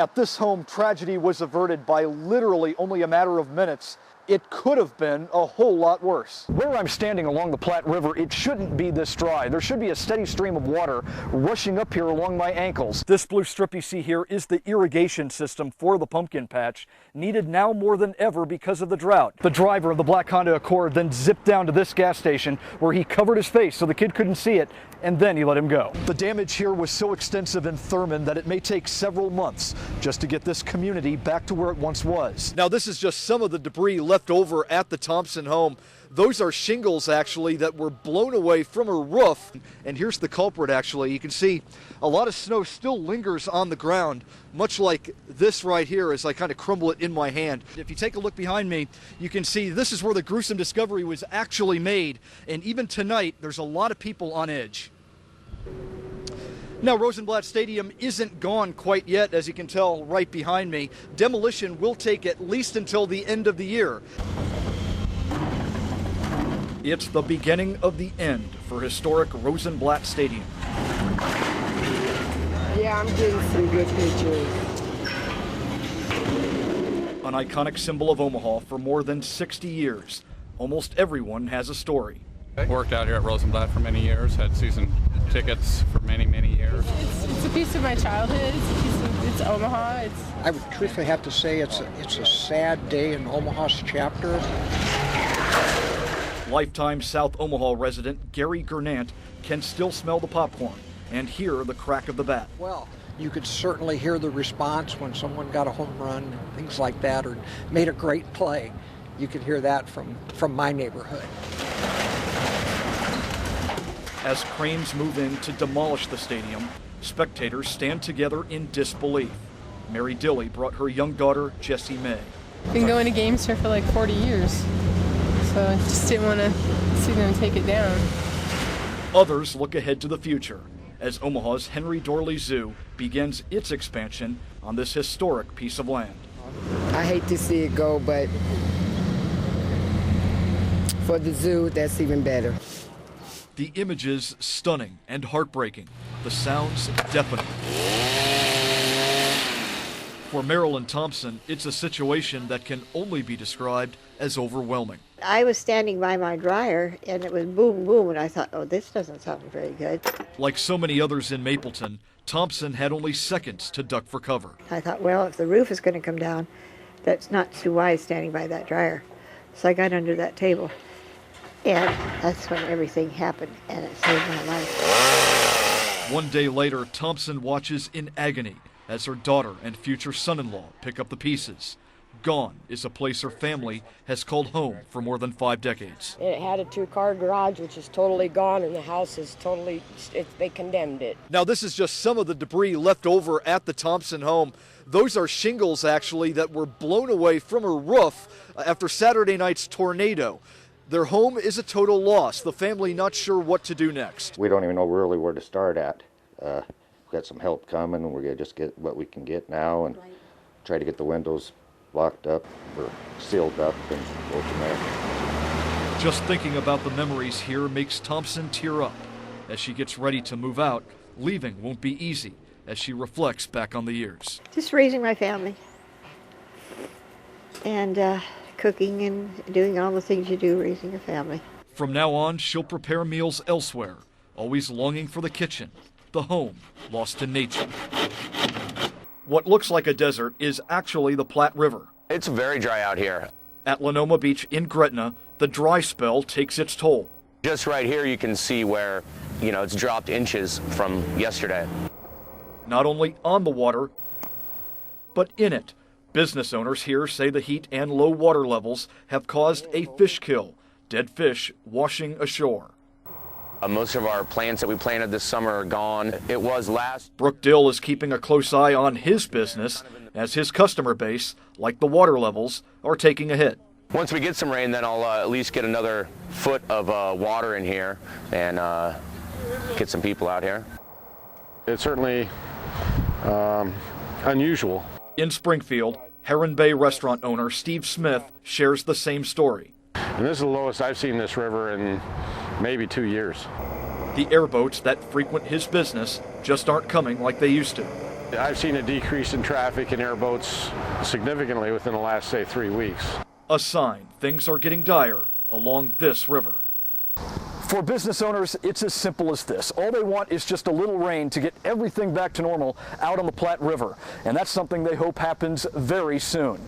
At this home, tragedy was averted by literally only a matter of minutes. It could have been a whole lot worse. Where I'm standing along the Platte River, it shouldn't be this dry. There should be a steady stream of water rushing up here along my ankles. This blue strip you see here is the irrigation system for the pumpkin patch, needed now more than ever because of the drought. The driver of the black Honda Accord then zipped down to this gas station where he covered his face so the kid couldn't see it, and then he let him go. The damage here was so extensive in Thurman that it may take several months just to get this community back to where it once was. Now, this is just some of the debris left over at the Thompson home. Those are shingles, actually, that were blown away from a roof. And here's the culprit, actually. You can see a lot of snow still lingers on the ground, much like this right here as I kind of crumble it in my hand. If you take a look behind me, you can see this is where the gruesome discovery was actually made. And even tonight, there's a lot of people on edge. Now, Rosenblatt Stadium isn't gone quite yet, as you can tell right behind me. Demolition will take at least until the end of the year. It's the beginning of the end for historic Rosenblatt Stadium. Yeah, I'm getting some good pictures. An iconic symbol of Omaha for more than 60 years. Almost everyone has a story. Worked out here at Rosenblatt for many years, had season tickets for many, many years. It's a piece of my childhood. It's Omaha. I would truthfully have to say it's a sad day in Omaha's chapter. Lifetime South Omaha resident Gary Gernant can still smell the popcorn and hear the crack of the bat. Well, you could certainly hear the response when someone got a home run, things like that, or made a great play. You could hear that from my neighborhood. As cranes move in to demolish the stadium, spectators stand together in disbelief. Mary Dilley brought her young daughter, Jessie May. Been going to games here for like 40 years, so I just didn't want to see them take it down. Others look ahead to the future as Omaha's Henry Dorley Zoo begins its expansion on this historic piece of land. I hate to see it go, but for the zoo, that's even better. The images stunning and heartbreaking, the sounds deafening. For Marilyn Thompson, it's a situation that can only be described as overwhelming. I was standing by my dryer and it was boom, boom, and I thought, oh, this doesn't sound very good. Like so many others in Mapleton, Thompson had only seconds to duck for cover. I thought, well, if the roof is going to come down, that's not too wise standing by that dryer. So I got under that table. And that's when everything happened, and it saved my life. One day later, Thompson watches in agony as her daughter and future son-in-law pick up the pieces. Gone is a place her family has called home for more than 5 decades. It had a 2-car garage, which is totally gone, and the house is totally, they condemned it. Now, this is just some of the debris left over at the Thompson home. Those are shingles, actually, that were blown away from a roof after Saturday night's tornado. Their home is a total loss. The family not sure what to do next. We don't even know really where to start at. We've got some help coming, and we're going to just get what we can get now and try to get the windows locked up or sealed up and go from there. Just thinking about the memories here makes Thompson tear up. As she gets ready to move out, leaving won't be easy as she reflects back on the years. Just raising my family and cooking and doing all the things you do raising a family. From now on, she'll prepare meals elsewhere, always longing for the kitchen, the home lost to nature. What looks like a desert is actually the Platte River. It's very dry out here. At Lenoma Beach in Gretna, the dry spell takes its toll. Just right here you can see where, it's dropped inches from yesterday. Not only on the water, but in it. Business owners here say the heat and low water levels have caused a fish kill, dead fish washing ashore. Most of our plants that we planted this summer are gone. It was last. Brooke Dill is keeping a close eye on his business as his customer base, like the water levels, are taking a hit. Once we get some rain, then I'll at least get another foot of water in here and get some people out here. It's certainly unusual. In Springfield, Heron Bay restaurant owner Steve Smith shares the same story. And this is the lowest I've seen this river in maybe 2 years. The airboats that frequent his business just aren't coming like they used to. I've seen a decrease in traffic and airboats significantly within the last, say, 3 weeks. A sign things are getting dire along this river. For business owners, it's as simple as this. All they want is just a little rain to get everything back to normal out on the Platte River. And that's something they hope happens very soon.